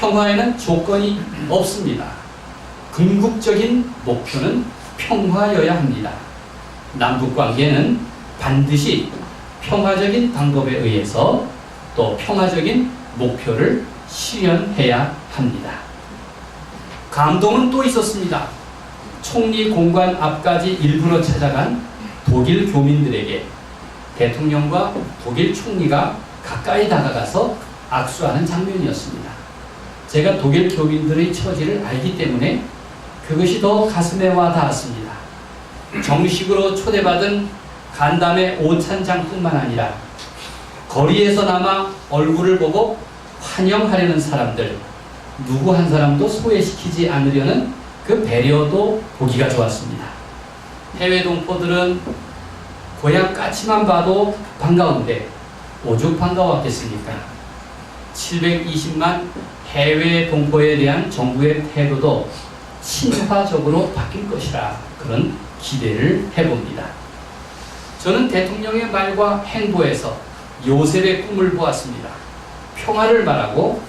평화에는 조건이 없습니다. 궁극적인 목표는 평화여야 합니다. 남북관계는 반드시 평화적인 방법에 의해서 또 평화적인 목표를 실현해야 합니다. 감동은 또 있었습니다. 총리 공관 앞까지 일부러 찾아간 독일 교민들에게 대통령과 독일 총리가 가까이 다가가서 악수하는 장면이었습니다. 제가 독일 교민들의 처지를 알기 때문에 그것이 더 가슴에 와 닿았습니다. 정식으로 초대받은 간담회 오찬장뿐만 아니라 거리에서나마 얼굴을 보고 환영하려는 사람들, 누구 한 사람도 소외시키지 않으려는 그 배려도 보기가 좋았습니다. 해외 동포들은 고향 까치만 봐도 반가운데 오죽 반가웠겠습니까? 720만 해외 동포에 대한 정부의 태도도 친화적으로 바뀔 것이라 그런 기대를 해봅니다. 저는 대통령의 말과 행보에서 요셉의 꿈을 보았습니다. 평화를 말하고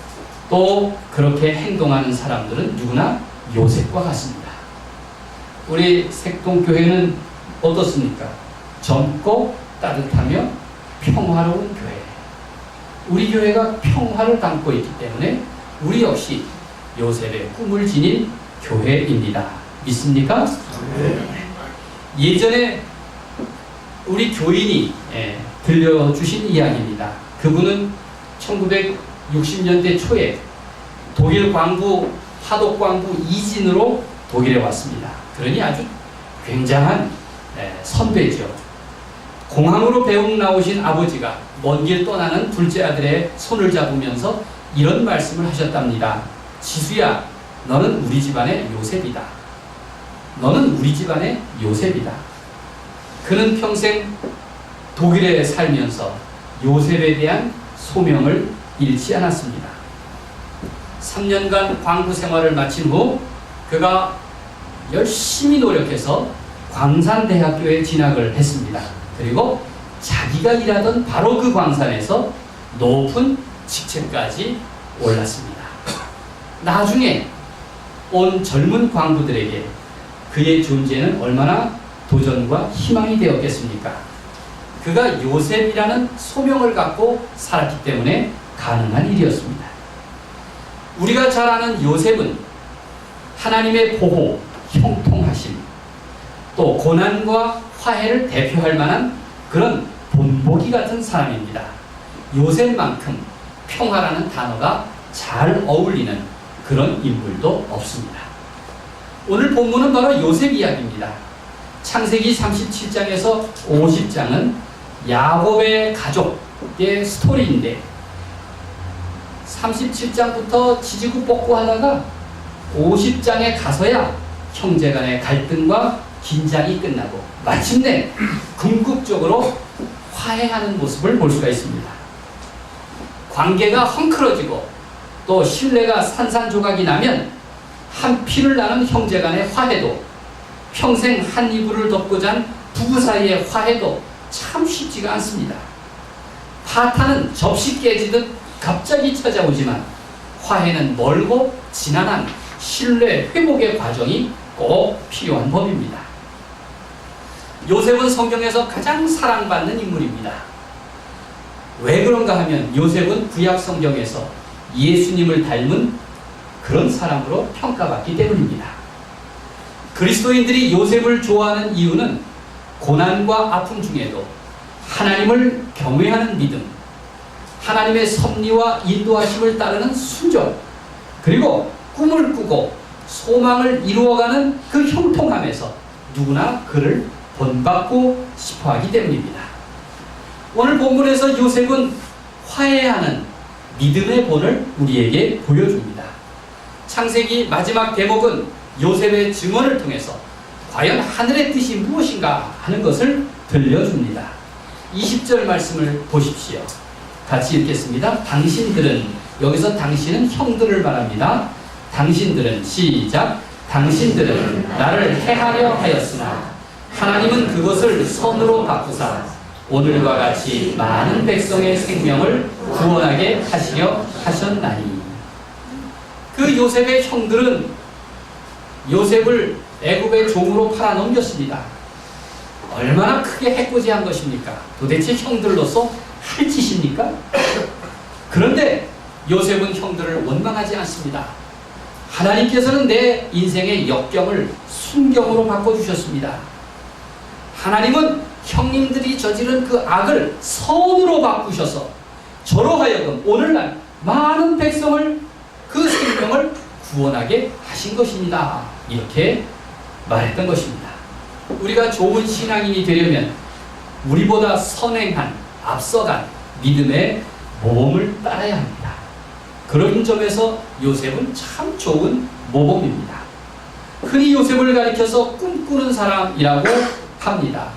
또 그렇게 행동하는 사람들은 누구나 요셉과 같습니다. 우리 색동교회는 어떻습니까? 젊고 따뜻하며 평화로운 교회. 우리 교회가 평화를 담고 있기 때문에 우리 역시 요셉의 꿈을 지닌 교회입니다. 믿습니까? 예전에 우리 교인이 들려주신 이야기입니다. 그분은 1960년대 초에 독일 광부, 화독 광부 이진으로 독일에 왔습니다. 그러니 아주 굉장한 선배죠. 공항으로 배웅 나오신 아버지가 먼 길 떠나는 둘째 아들의 손을 잡으면서 이런 말씀을 하셨답니다. 지수야, 너는 우리 집안의 요셉이다. 너는 우리 집안의 요셉이다. 그는 평생 독일에 살면서 요셉에 대한 소명을 잃지 않았습니다. 3년간 광부 생활을 마친 후 그가 열심히 노력해서 광산대학교에 진학을 했습니다. 그리고 자기가 일하던 바로 그 광산에서 높은 직책까지 올랐습니다. 나중에 온 젊은 광부들에게 그의 존재는 얼마나 도전과 희망이 되었겠습니까? 그가 요셉이라는 소명을 갖고 살았기 때문에 가능한 일이었습니다. 우리가 잘 아는 요셉은 하나님의 보호, 형통하심, 또 고난과 화해를 대표할 만한 그런 본보기 같은 사람입니다. 요셉만큼 평화라는 단어가 잘 어울리는 그런 인물도 없습니다. 오늘 본문은 바로 요셉 이야기입니다. 창세기 37장에서 50장은 야곱의 가족의 스토리인데 37장부터 지지고 볶고 하다가 50장에 가서야 형제간의 갈등과 긴장이 끝나고 마침내 궁극적으로 화해하는 모습을 볼 수가 있습니다. 관계가 헝클어지고 또 신뢰가 산산조각이 나면 한 피를 나는 형제간의 화해도, 평생 한 이불을 덮고 잔 부부 사이의 화해도 참 쉽지가 않습니다. 파탄은 접시 깨지듯 갑자기 찾아오지만 화해는 멀고 지난한 신뢰 회복의 과정이 꼭 필요한 법입니다. 요셉은 성경에서 가장 사랑받는 인물입니다. 왜 그런가 하면 요셉은 구약 성경에서 예수님을 닮은 그런 사람으로 평가받기 때문입니다. 그리스도인들이 요셉을 좋아하는 이유는 고난과 아픔 중에도 하나님을 경외하는 믿음, 하나님의 섭리와 인도하심을 따르는 순종, 그리고 꿈을 꾸고 소망을 이루어가는 그 형통함에서 누구나 그를 본받고 싶어하기 때문입니다. 오늘 본문에서 요셉은 화해하는 믿음의 본을 우리에게 보여줍니다. 창세기 마지막 대목은 요셉의 증언을 통해서 과연 하늘의 뜻이 무엇인가 하는 것을 들려줍니다. 20절 말씀을 보십시오. 같이 읽겠습니다. 당신들은, 여기서 당신은 형들을 말합니다. 당신들은, 시작. 당신들은 나를 해하려 하였으나 하나님은 그것을 선으로 바꾸사 오늘과 같이 많은 백성의 생명을 구원하게 하시려 하셨나니. 그 요셉의 형들은 요셉을 애굽의 종으로 팔아넘겼습니다. 얼마나 크게 해코지한 것입니까? 도대체 형들로서 할 짓입니까? 그런데 요셉은 형들을 원망하지 않습니다. 하나님께서는 내 인생의 역경을 순경으로 바꿔주셨습니다. 하나님은 형님들이 저지른 그 악을 선으로 바꾸셔서 저로 하여금 오늘날 많은 백성을 그 생명을 구원하게 하신 것입니다. 이렇게 말했던 것입니다. 우리가 좋은 신앙인이 되려면 우리보다 선행한, 앞서간 믿음의 모범을 따라야 합니다. 그런 점에서 요셉은 참 좋은 모범입니다. 흔히 요셉을 가리켜서 꿈꾸는 사람이라고 합니다.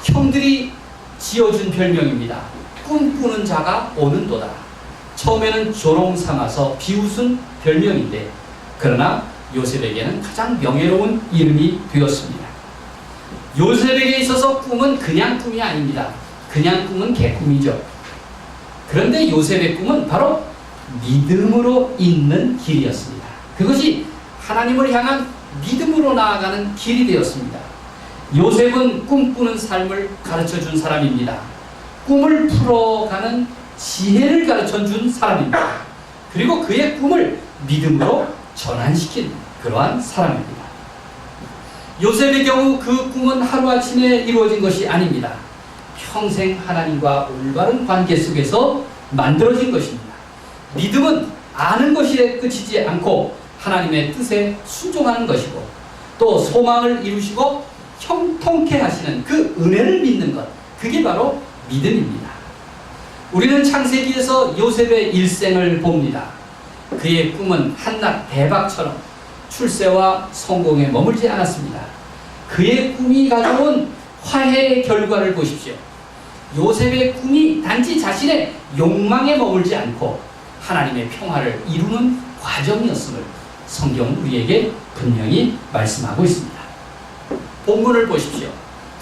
형들이 지어준 별명입니다. 꿈꾸는 자가 오는도다. 처음에는 조롱 삼아서 비웃은 별명인데 그러나 요셉에게는 가장 명예로운 이름이 되었습니다. 요셉에게 있어서 꿈은 그냥 꿈이 아닙니다. 그냥 꿈은 개꿈이죠. 그런데 요셉의 꿈은 바로 믿음으로 잇는 길이었습니다. 그것이 하나님을 향한 믿음으로 나아가는 길이 되었습니다. 요셉은 꿈꾸는 삶을 가르쳐준 사람입니다. 꿈을 풀어가는 지혜를 가르쳐준 사람입니다. 그리고 그의 꿈을 믿음으로 전환시킨 그러한 사람입니다. 요셉의 경우 그 꿈은 하루아침에 이루어진 것이 아닙니다. 평생 하나님과 올바른 관계 속에서 만들어진 것입니다. 믿음은 아는 것에 그치지 않고 하나님의 뜻에 순종하는 것이고 또 소망을 이루시고 형통케 하시는 그 은혜를 믿는 것, 그게 바로 믿음입니다. 우리는 창세기에서 요셉의 일생을 봅니다. 그의 꿈은 한낱 대박처럼 출세와 성공에 머물지 않았습니다. 그의 꿈이 가져온 화해의 결과를 보십시오. 요셉의 꿈이 단지 자신의 욕망에 머물지 않고 하나님의 평화를 이루는 과정이었음을 성경은 우리에게 분명히 말씀하고 있습니다. 본문을 보십시오.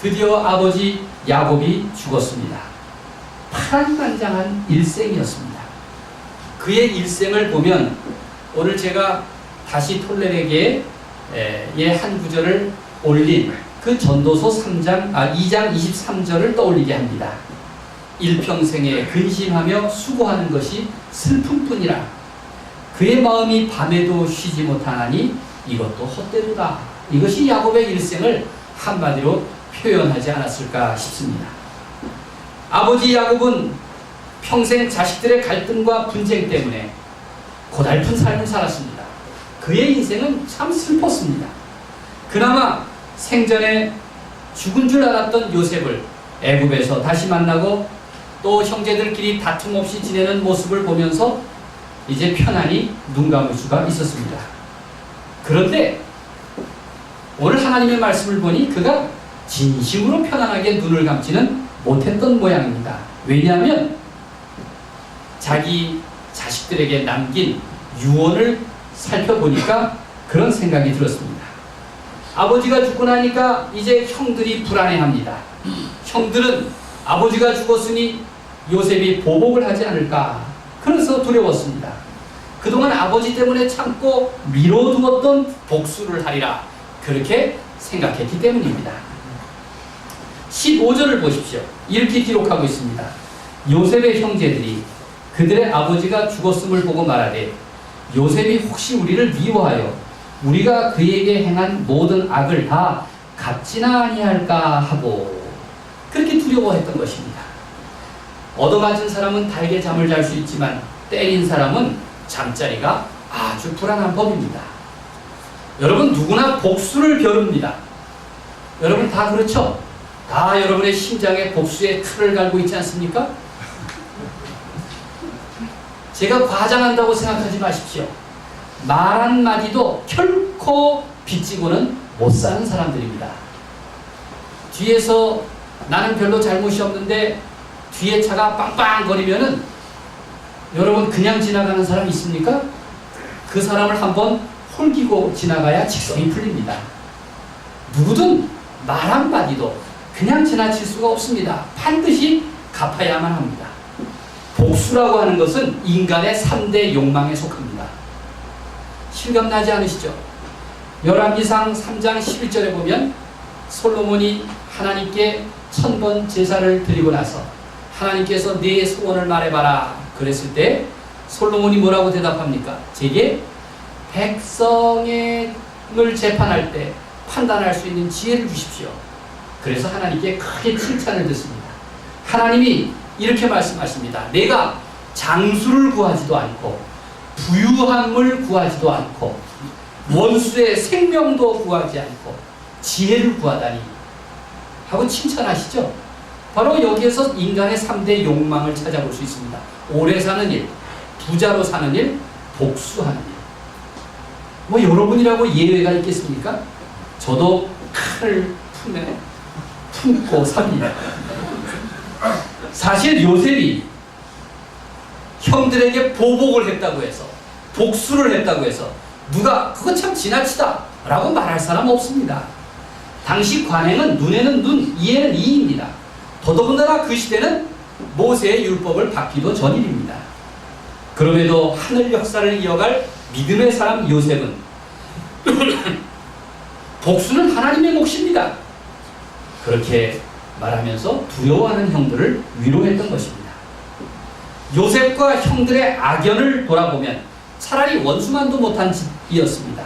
드디어 아버지 야곱이 죽었습니다. 파란만장한 일생이었습니다. 그의 일생을 보면 오늘 제가 다시 톨레르에게 한 구절을 올린 그 전도서 2장 23절을 떠올리게 합니다. 일평생에 근심하며 수고하는 것이 슬픔뿐이라 그의 마음이 밤에도 쉬지 못하나니 이것도 헛되도다. 이것이 야곱의 일생을 한마디로 표현하지 않았을까 싶습니다. 아버지 야곱은 평생 자식들의 갈등과 분쟁 때문에 고달픈 삶을 살았습니다. 그의 인생은 참 슬펐습니다. 그나마 생전에 죽은 줄 알았던 요셉을 애굽에서 다시 만나고 또 형제들끼리 다툼 없이 지내는 모습을 보면서 이제 편안히 눈 감을 수가 있었습니다. 그런데 오늘 하나님의 말씀을 보니 그가 진심으로 편안하게 눈을 감지는 못했던 모양입니다. 왜냐하면 자기 자식들에게 남긴 유언을 살펴보니까 그런 생각이 들었습니다. 아버지가 죽고 나니까 이제 형들이 불안해합니다. 형들은 아버지가 죽었으니 요셉이 보복을 하지 않을까, 그래서 두려웠습니다. 그동안 아버지 때문에 참고 미뤄두었던 복수를 하리라, 그렇게 생각했기 때문입니다. 15절을 보십시오. 이렇게 기록하고 있습니다. 요셉의 형제들이 그들의 아버지가 죽었음을 보고 말하되 요셉이 혹시 우리를 미워하여 우리가 그에게 행한 모든 악을 다 갚지나 아니할까 하고 그렇게 두려워했던 것입니다. 얻어맞은 사람은 달게 잠을 잘 수 있지만 때린 사람은 잠자리가 아주 불안한 법입니다. 여러분 누구나 복수를 벼릅니다. 여러분 다 그렇죠? 다 여러분의 심장에 복수의 틀을 갈고 있지 않습니까? 제가 과장한다고 생각하지 마십시오. 말 한마디도 결코 빚지고는 못 사는 사람들입니다. 뒤에서 나는 별로 잘못이 없는데 뒤에 차가 빵빵거리면은 여러분 그냥 지나가는 사람 있습니까? 그 사람을 한번 홀기고 지나가야 직성이 풀립니다. 누구든 말 한마디도 그냥 지나칠 수가 없습니다. 반드시 갚아야만 합니다. 복수라고 하는 것은 인간의 3대 욕망에 속합니다. 실감나지 않으시죠? 열왕기상 3장 11절에 보면 솔로몬이 하나님께 1000번 제사를 드리고 나서 하나님께서 네 소원을 말해봐라 그랬을 때 솔로몬이 뭐라고 대답합니까? 제게 백성을 재판할 때 판단할 수 있는 지혜를 주십시오. 그래서 하나님께 크게 칭찬을 듣습니다. 하나님이 이렇게 말씀하십니다. 내가 장수를 구하지도 않고 부유함을 구하지도 않고 원수의 생명도 구하지 않고 지혜를 구하다니 하고 칭찬하시죠. 바로 여기에서 인간의 3대 욕망을 찾아볼 수 있습니다. 오래 사는 일, 부자로 사는 일, 복수하는 일. 뭐 여러분이라고 예외가 있겠습니까? 저도 칼을 품고 삽니다. 사실 요셉이 형들에게 보복을 했다고 해서 복수를 했다고 해서 누가 그거 참 지나치다 라고 말할 사람 없습니다. 당시 관행은 눈에는 눈, 이에는 이입니다. 더더군다나 그 시대는 모세의 율법을 받기도 전일입니다. 그럼에도 하늘 역사를 이어갈 믿음의 사람 요셉은 복수는 하나님의 몫입니다. 그렇게 말하면서 두려워하는 형들을 위로했던 것입니다. 요셉과 형들의 악연을 돌아보면 차라리 원수만도 못한 짓이었습니다.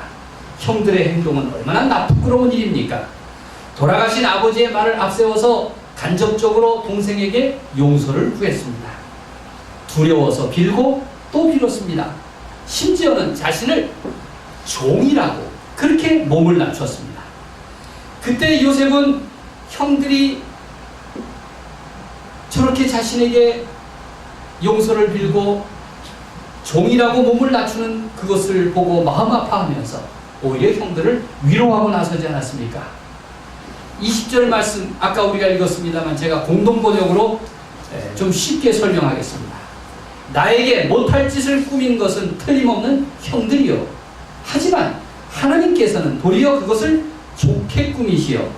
형들의 행동은 얼마나 나쁘끄러운 일입니까? 돌아가신 아버지의 말을 앞세워서 간접적으로 동생에게 용서를 구했습니다. 두려워서 빌고 또 빌었습니다. 심지어는 자신을 종이라고 그렇게 몸을 낮췄습니다. 그때 요셉은 형들이 저렇게 자신에게 용서를 빌고 종이라고 몸을 낮추는 그것을 보고 마음 아파하면서 오히려 형들을 위로하고 나서지 않았습니까? 20절 말씀 아까 우리가 읽었습니다만 제가 공동번역으로 좀 쉽게 설명하겠습니다. 나에게 못할 짓을 꾸민 것은 틀림없는 형들이요. 하지만 하나님께서는 도리어 그것을 좋게 꾸미시어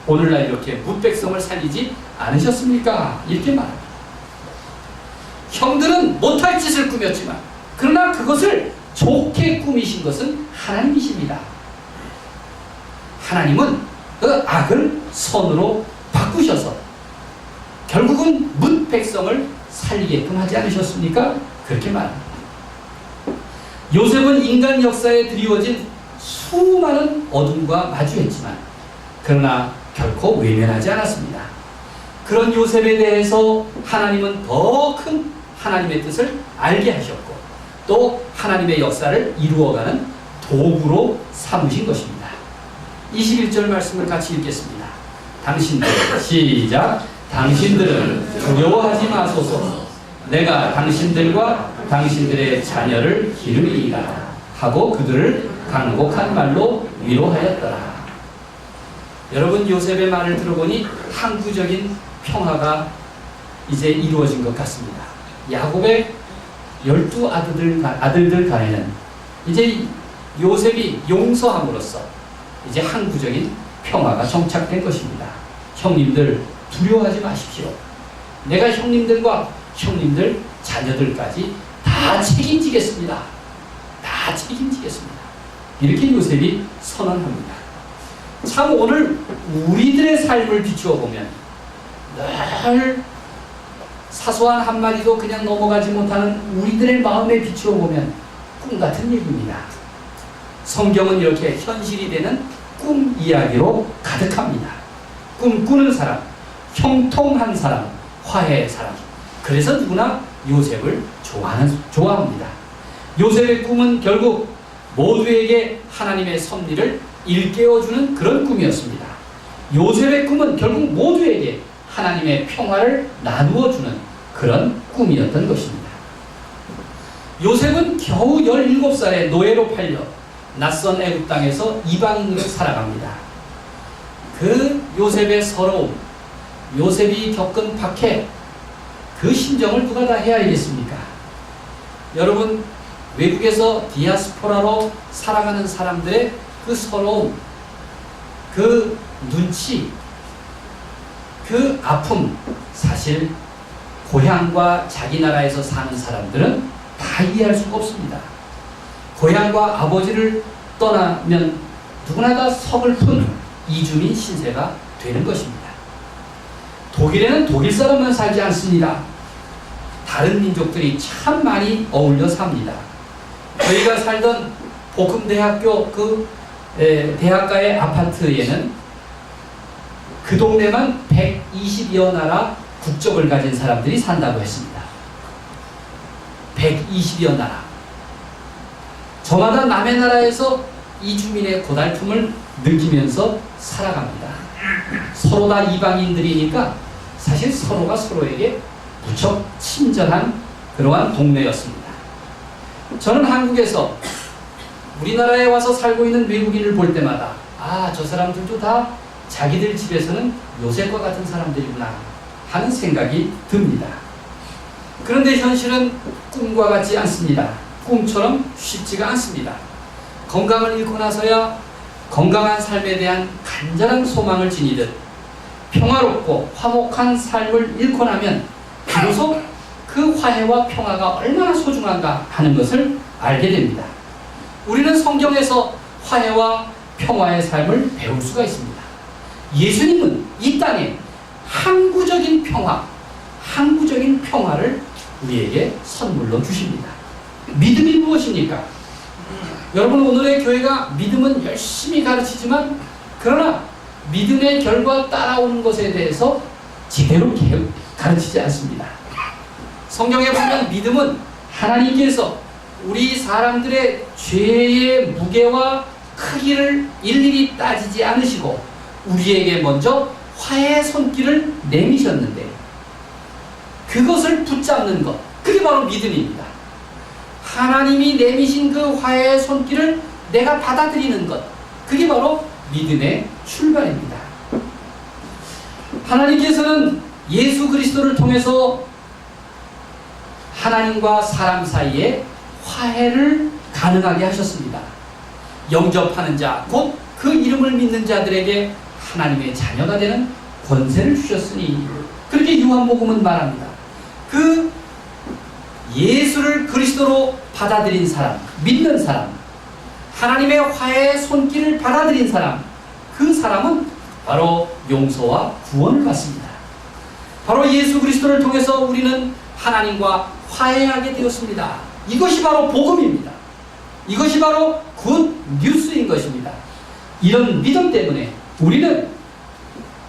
오늘날 이렇게 뭇백성을 살리지 않으셨습니까? 이렇게 말합니다. 형들은 못할 짓을 꾸몄지만 그러나 그것을 좋게 꾸미신 것은 하나님이십니다. 하나님은 그 악을 선으로 바꾸셔서 결국은 뭇백성을 살리게끔 하지 않으셨습니까? 그렇게 말합니다. 요셉은 인간 역사에 드리워진 수많은 어둠과 마주했지만 그러나 결코 외면하지 않았습니다. 그런 요셉에 대해서 하나님은 더 큰 하나님의 뜻을 알게 하셨고 또 하나님의 역사를 이루어가는 도구로 삼으신 것입니다. 21절 말씀을 같이 읽겠습니다. 당신들 시작. 당신들은 두려워하지 마소서. 내가 당신들과 당신들의 자녀를 기르리이다 하고 그들을 간곡한 말로 위로하였더라. 여러분 요셉의 말을 들어보니 항구적인 평화가 이제 이루어진 것 같습니다. 야곱의 12아들들 간에는 이제 요셉이 용서함으로써 이제 항구적인 평화가 정착된 것입니다. 형님들 두려워하지 마십시오. 내가 형님들과 형님들 자녀들까지 다 책임지겠습니다. 다 책임지겠습니다. 이렇게 요셉이 선언합니다. 참 오늘 우리들의 삶을 비추어 보면 늘 사소한 한마디도 그냥 넘어가지 못하는 우리들의 마음에 비추어 보면 꿈 같은 얘기입니다. 성경은 이렇게 현실이 되는 꿈 이야기로 가득합니다. 꿈꾸는 사람, 형통한 사람, 화해의 사람. 그래서 누구나 요셉을 좋아합니다. 요셉의 꿈은 결국 모두에게 하나님의 섭리를 일깨워주는 그런 꿈이었습니다. 요셉의 꿈은 결국 모두에게 하나님의 평화를 나누어주는 그런 꿈이었던 것입니다. 요셉은 겨우 17살에 노예로 팔려 낯선 애굽 땅에서 이방인으로 살아갑니다. 그 요셉의 서러움, 요셉이 겪은 박해, 그 심정을 누가 다 헤아리겠습니까? 여러분, 외국에서 디아스포라로 살아가는 사람들의 그 서러움, 그 눈치, 그 아픔, 사실 고향과 자기 나라에서 사는 사람들은 다 이해할 수가 없습니다. 고향과 아버지를 떠나면 누구나 다 서글픈 이주민 신세가 되는 것입니다. 독일에는 독일 사람만 살지 않습니다. 다른 민족들이 참 많이 어울려 삽니다. 저희가 살던 복음대학교 대학가의 아파트에는 그 동네만 120여 나라 국적을 가진 사람들이 산다고 했습니다. 120여 나라. 저마다 남의 나라에서 이주민의 고달픔을 느끼면서 살아갑니다. 서로 다 이방인들이니까 사실 서로가 서로에게 무척 친절한 그러한 동네였습니다. 저는 한국에서 우리나라에 와서 살고 있는 외국인을 볼 때마다 저 사람들도 다 자기들 집에서는 요셉과 같은 사람들이구나 하는 생각이 듭니다. 그런데 현실은 꿈과 같지 않습니다. 꿈처럼 쉽지가 않습니다. 건강을 잃고 나서야 건강한 삶에 대한 간절한 소망을 지니듯 평화롭고 화목한 삶을 잃고 나면 비로소 그 화해와 평화가 얼마나 소중한가 하는 것을 알게 됩니다. 우리는 성경에서 화해와 평화의 삶을 배울 수가 있습니다. 예수님은 이 땅에 항구적인 평화를 우리에게 선물로 주십니다. 믿음이 무엇입니까? 여러분, 오늘의 교회가 믿음은 열심히 가르치지만 그러나 믿음의 결과 따라오는 것에 대해서 제대로 가르치지 않습니다. 성경에 보면 믿음은 하나님께서 우리 사람들의 죄의 무게와 크기를 일일이 따지지 않으시고 우리에게 먼저 화해의 손길을 내미셨는데 그것을 붙잡는 것, 그게 바로 믿음입니다. 하나님이 내미신 그 화해의 손길을 내가 받아들이는 것, 그게 바로 믿음의 출발입니다. 하나님께서는 예수 그리스도를 통해서 하나님과 사람 사이에 화해를 가능하게 하셨습니다. 영접하는 자, 곧 그 이름을 믿는 자들에게 하나님의 자녀가 되는 권세를 주셨으니, 그렇게 요한복음은 말합니다. 그 예수를 그리스도로 받아들인 사람, 믿는 사람, 하나님의 화해의 손길을 받아들인 사람, 그 사람은 바로 용서와 구원을 받습니다. 바로 예수 그리스도를 통해서 우리는 하나님과 화해하게 되었습니다. 이것이 바로 복음입니다. 이것이 바로 굿 뉴스인 것입니다. 이런 믿음 때문에 우리는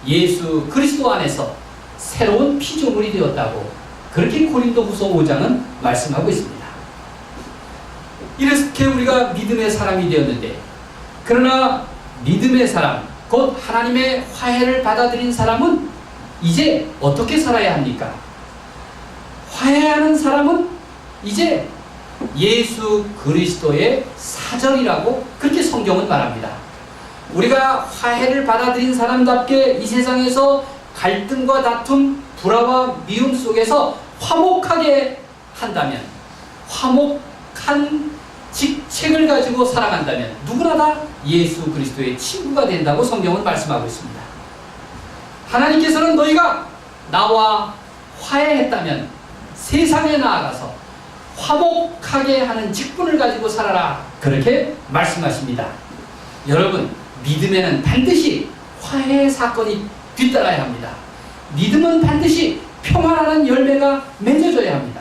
예수 그리스도 안에서 새로운 피조물이 되었다고 그렇게 고린도후서 5장은 말씀하고 있습니다. 이렇게 우리가 믿음의 사람이 되었는데, 그러나 믿음의 사람, 곧 하나님의 화해를 받아들인 사람은 이제 어떻게 살아야 합니까? 화해하는 사람은 이제 예수 그리스도의 사절이라고 그렇게 성경은 말합니다. 우리가 화해를 받아들인 사람답게 이 세상에서 갈등과 다툼, 불화와 미움 속에서 화목하게 한다면, 화목한 직책을 가지고 살아간다면 누구나 다 예수 그리스도의 친구가 된다고 성경은 말씀하고 있습니다. 하나님께서는 너희가 나와 화해했다면 세상에 나아가서 화목하게 하는 직분을 가지고 살아라, 그렇게 말씀하십니다. 여러분, 믿음에는 반드시 화해의 사건이 뒤따라야 합니다. 믿음은 반드시 평화라는 열매가 맺어져야 합니다.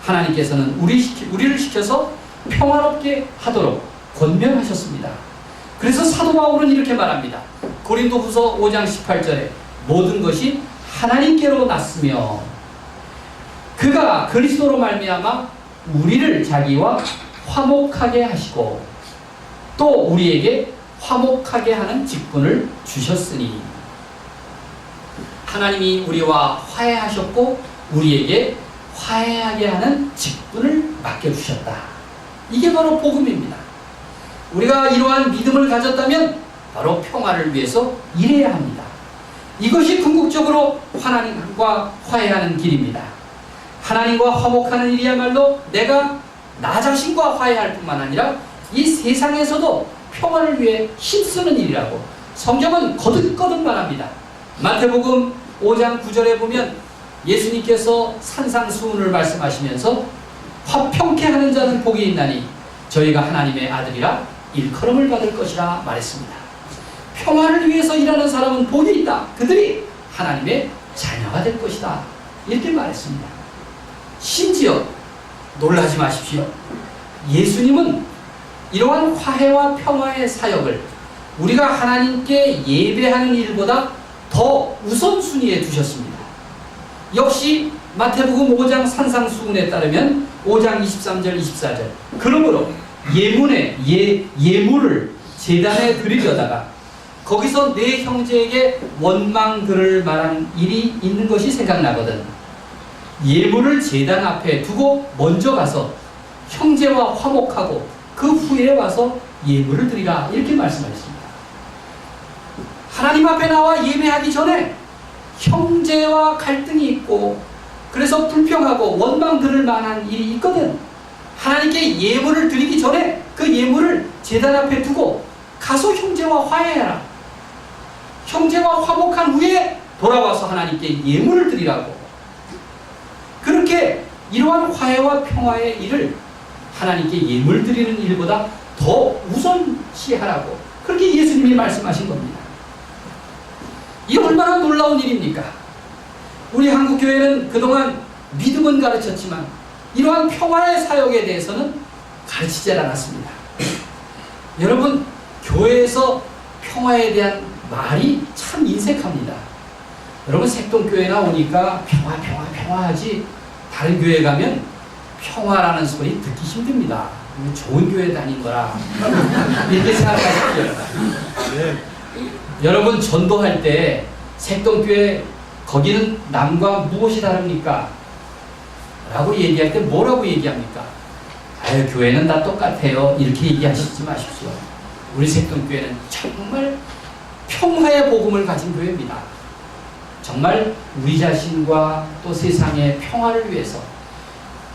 하나님께서는 우리를 시켜서 평화롭게 하도록 권면하셨습니다. 그래서 사도 바울은 이렇게 말합니다. 고린도후서 5장 18절에 모든 것이 하나님께로 났으며 그가 그리스도로 말미암아 우리를 자기와 화목하게 하시고 또 우리에게 화목하게 하는 직분을 주셨으니, 하나님이 우리와 화해하셨고 우리에게 화해하게 하는 직분을 맡겨주셨다. 이게 바로 복음입니다. 우리가 이러한 믿음을 가졌다면 바로 평화를 위해서 일해야 합니다. 이것이 궁극적으로 하나님과 화해하는 길입니다. 하나님과 화목하는 일이야말로 내가 나 자신과 화해할 뿐만 아니라 이 세상에서도 평화를 위해 힘쓰는 일이라고 성경은 거듭거듭 말합니다. 마태복음 5장 9절에 보면 예수님께서 산상수훈을 말씀하시면서 화평케 하는 자는 복이 있나니 저희가 하나님의 아들이라 일컬음을 받을 것이라 말했습니다. 평화를 위해서 일하는 사람은 복이 있다. 그들이 하나님의 자녀가 될 것이다. 이렇게 말했습니다. 심지어 놀라지 마십시오. 예수님은 이러한 화해와 평화의 사역을 우리가 하나님께 예배하는 일보다 더 우선순위에 두셨습니다. 역시 마태복음 5장 산상수훈에 따르면 5장 23절 24절 그러므로 예물을 제단에 드리려다가 거기서 내 형제에게 원망들을 말한 일이 있는 것이 생각나거든. 예물을 제단 앞에 두고 먼저 가서 형제와 화목하고 그 후에 와서 예물을 드리라 이렇게 말씀하셨습니다. 하나님 앞에 나와 예배하기 전에 형제와 갈등이 있고 그래서 불평하고 원망 들을 만한 일이 있거든. 하나님께 예물을 드리기 전에 그 예물을 제단 앞에 두고 가서 형제와 화해해라. 형제와 화목한 후에 돌아와서 하나님께 예물을 드리라고. 그렇게 이러한 화해와 평화의 일을 하나님께 예물 드리는 일보다 더 우선시하라고 그렇게 예수님이 말씀하신 겁니다. 이 얼마나 놀라운 일입니까? 우리 한국교회는 그동안 믿음은 가르쳤지만 이러한 평화의 사역에 대해서는 가르치지 않았습니다. 여러분, 교회에서 평화에 대한 말이 참 인색합니다. 여러분, 색동교회나 오니까 평화하지 다른 교회 가면 평화라는 소리 듣기 힘듭니다. 좋은 교회 다닌 거라 이렇게 생각하십시오. 네. 여러분, 전도할 때 색동교회 거기는 남과 무엇이 다릅니까? 라고 얘기할 때 뭐라고 얘기합니까? 아유, 교회는 다 똑같아요. 이렇게 얘기하시지 마십시오. 우리 색동교회는 정말 평화의 복음을 가진 교회입니다. 정말 우리 자신과 또 세상의 평화를 위해서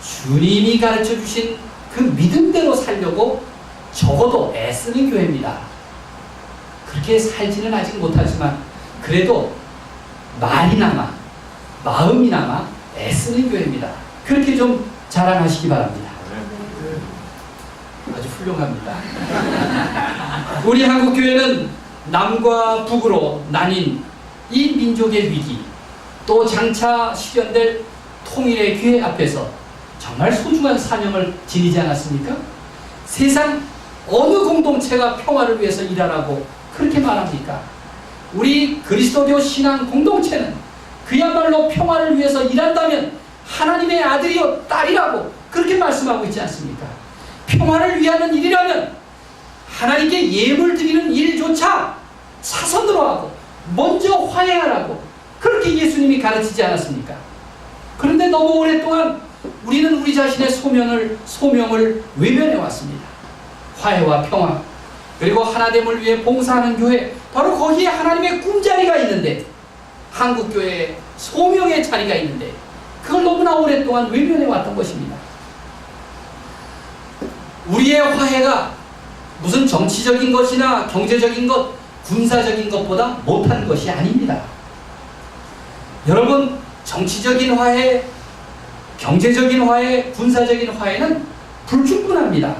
주님이 가르쳐 주신 그 믿음대로 살려고 적어도 애쓰는 교회입니다. 그렇게 살지는 아직 못하지만 그래도 말이나마 마음이나마 애쓰는 교회입니다. 그렇게 좀 자랑하시기 바랍니다. 아주 훌륭합니다. 우리 한국교회는 남과 북으로 나뉜 이 민족의 위기 또 장차 실현될 통일의 기회 앞에서 정말 소중한 사명을 지니지 않았습니까? 세상 어느 공동체가 평화를 위해서 일하라고 그렇게 말합니까? 우리 그리스도교 신앙 공동체는 그야말로 평화를 위해서 일한다면 하나님의 아들이요 딸이라고 그렇게 말씀하고 있지 않습니까? 평화를 위하는 일이라면 하나님께 예물 드리는 일조차 사선으로 하고 먼저 화해하라고 그렇게 예수님이 가르치지 않았습니까? 그런데 너무 오랫동안 우리는 우리 자신의 소명을 외면해 왔습니다. 화해와 평화 그리고 하나됨을 위해 봉사하는 교회, 바로 거기에 하나님의 꿈자리가 있는데, 한국교회에 소명의 자리가 있는데 그걸 너무나 오랫동안 외면해 왔던 것입니다. 우리의 화해가 무슨 정치적인 것이나 경제적인 것, 군사적인 것보다 못한 것이 아닙니다. 여러분, 정치적인 화해, 경제적인 화해, 군사적인 화해는 불충분합니다.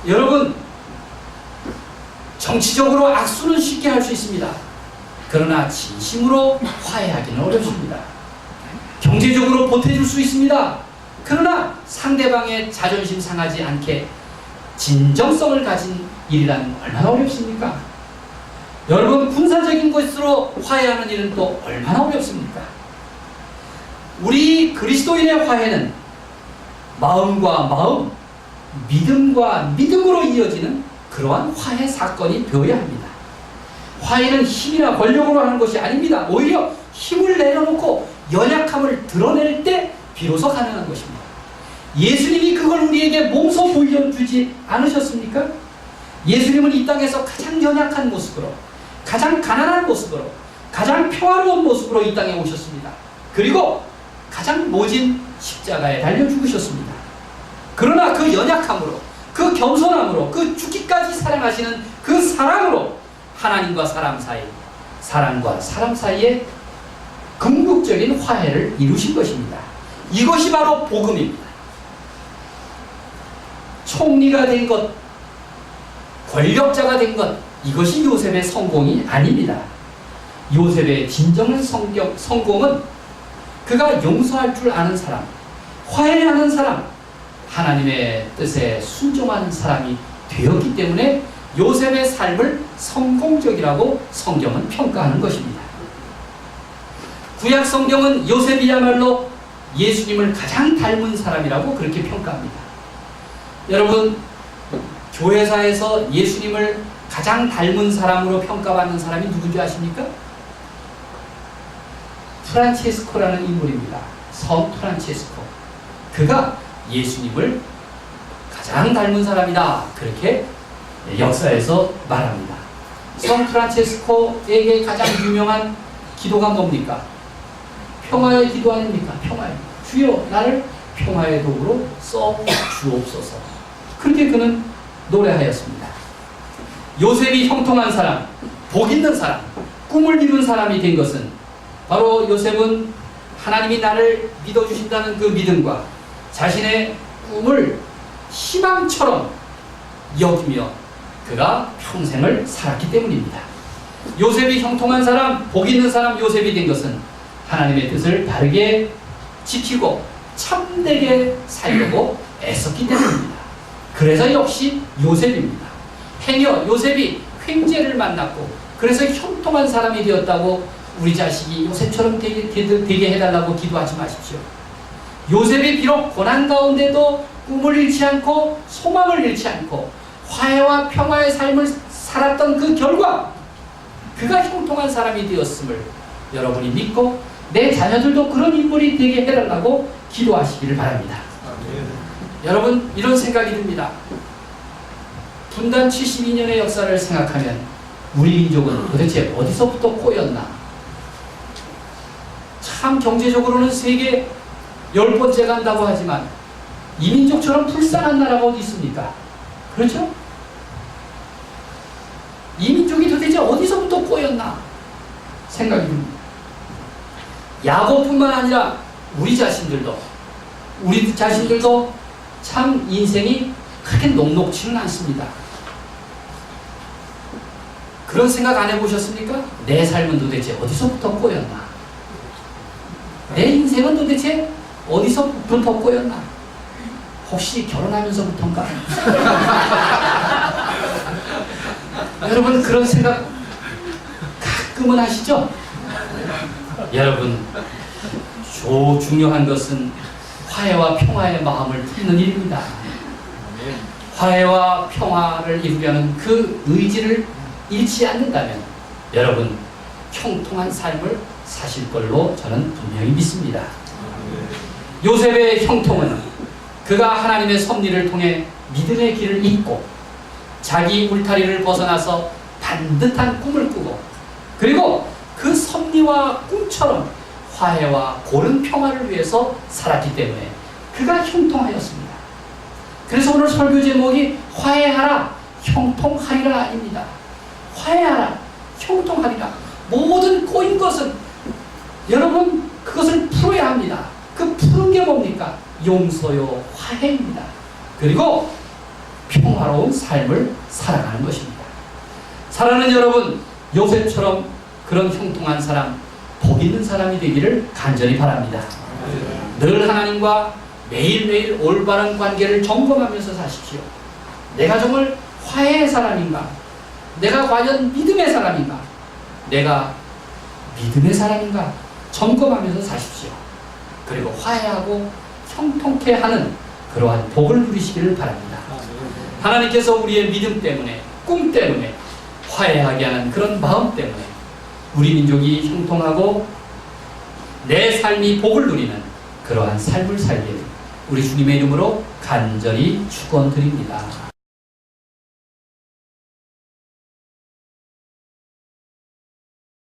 여러분, 정치적으로 악수는 쉽게 할 수 있습니다. 그러나 진심으로 화해하기는 어렵습니다. 경제적으로 보태줄 수 있습니다. 그러나 상대방의 자존심 상하지 않게 진정성을 가진 일이란 얼마나 어렵습니까? 여러분, 군사적인 것으로 화해하는 일은 또 얼마나 어렵습니까? 우리 그리스도인의 화해는 마음과 마음, 믿음과 믿음으로 이어지는 그러한 화해 사건이 되어야 합니다. 화해는 힘이나 권력으로 하는 것이 아닙니다. 오히려 힘을 내려놓고 연약함을 드러낼 때 비로소 가능한 것입니다. 예수님이 그걸 우리에게 몸소 보여주지 않으셨습니까? 예수님은 이 땅에서 가장 연약한 모습으로, 가장 가난한 모습으로, 가장 평화로운 모습으로 이 땅에 오셨습니다. 그리고 가장 모진 십자가에 달려 죽으셨습니다. 그러나 그 연약함으로, 그 겸손함으로, 그 죽기까지 사랑하시는 그 사랑으로 하나님과 사람 사이, 사람과 사람 사이에 궁극적인 화해를 이루신 것입니다. 이것이 바로 복음입니다. 총리가 된 것, 권력자가 된 것, 이것이 요셉의 성공이 아닙니다. 요셉의 진정한 성공은 그가 용서할 줄 아는 사람, 화해하는 사람, 하나님의 뜻에 순종하는 사람이 되었기 때문에 요셉의 삶을 성공적이라고 성경은 평가하는 것입니다. 구약 성경은 요셉이야말로 예수님을 가장 닮은 사람이라고 그렇게 평가합니다. 여러분, 교회사에서 예수님을 가장 닮은 사람으로 평가받는 사람이 누군지 아십니까? 프란체스코라는 인물입니다. 성 프란체스코. 그가 예수님을 가장 닮은 사람이다. 그렇게 역사에서 말합니다. 성 프란체스코에게 가장 유명한 기도가 뭡니까? 평화의 기도 아닙니까? 평화의 기도. 주여 나를 평화의 도구로 써 주옵소서. 그렇게 그는 노래하였습니다. 요셉이 형통한 사람, 복 있는 사람, 꿈을 이룬 사람이 된 것은 바로 요셉은 하나님이 나를 믿어주신다는 그 믿음과 자신의 꿈을 희망처럼 여기며 그가 평생을 살았기 때문입니다. 요셉이 형통한 사람, 복 있는 사람 요셉이 된 것은 하나님의 뜻을 바르게 지키고 참되게 살려고 애썼기 때문입니다. 그래서 역시 요셉입니다. 행여 요셉이 횡재를 만났고 그래서 형통한 사람이 되었다고 우리 자식이 요셉처럼 되게 해달라고 기도하지 마십시오. 요셉이 비록 고난 가운데도 꿈을 잃지 않고 소망을 잃지 않고 화해와 평화의 삶을 살았던 그 결과 그가 형통한 사람이 되었음을 여러분이 믿고 내 자녀들도 그런 인물이 되게 해달라고 기도하시기를 바랍니다. 여러분, 이런 생각이 듭니다. 분단 72년의 역사를 생각하면 우리 민족은 도대체 어디서부터 꼬였나? 참 경제적으로는 세계 10번째 간다고 하지만 이 민족처럼 불쌍한 나라가 어디 있습니까? 그렇죠? 이 민족이 도대체 어디서부터 꼬였나? 생각이 듭니다. 야곱뿐만 아니라 우리 자신들도 참 인생이 그렇게 녹록지는 않습니다. 그런 생각 안 해보셨습니까? 내 삶은 도대체 어디서부터 꼬였나? 내 인생은 도대체 어디서부터 꼬였나? 혹시 결혼하면서부터인가? 여러분, 그런 생각 가끔은 하시죠? 여러분, 중요한 것은 화해와 평화의 마음을 품는 일입니다. 화해와 평화를 이루려는 그 의지를 잃지 않는다면 여러분, 형통한 삶을 사실 걸로 저는 분명히 믿습니다. 요셉의 형통은 그가 하나님의 섭리를 통해 믿음의 길을 잇고 자기 울타리를 벗어나서 반듯한 꿈을 꾸고 그리고 그 섭리와 꿈처럼 화해와 고른 평화를 위해서 살았기 때문에 그가 형통하였습니다. 그래서 오늘 설교 제목이 화해하라 형통하리라 입니다. 화해하라 형통하리라. 모든 꼬인 것은 여러분 그것을 풀어야 합니다. 그 푸는 게 뭡니까? 용서요 화해입니다. 그리고 평화로운 삶을 살아가는 것입니다. 사랑하는 여러분, 요셉처럼 그런 형통한 사람, 복 있는 사람이 되기를 간절히 바랍니다. 늘 하나님과 매일매일 올바른 관계를 점검하면서 사십시오. 내가 정말 화해의 사람인가? 내가 과연 믿음의 사람인가? 내가 믿음의 사람인가? 점검하면서 사십시오. 그리고 화해하고 형통케 하는 그러한 복을 누리시기를 바랍니다. 하나님께서 우리의 믿음 때문에, 꿈 때문에, 화해하게 하는 그런 마음 때문에 우리 민족이 형통하고 내 삶이 복을 누리는 그러한 삶을 살기를 우리 주님의 이름으로 간절히 축원드립니다.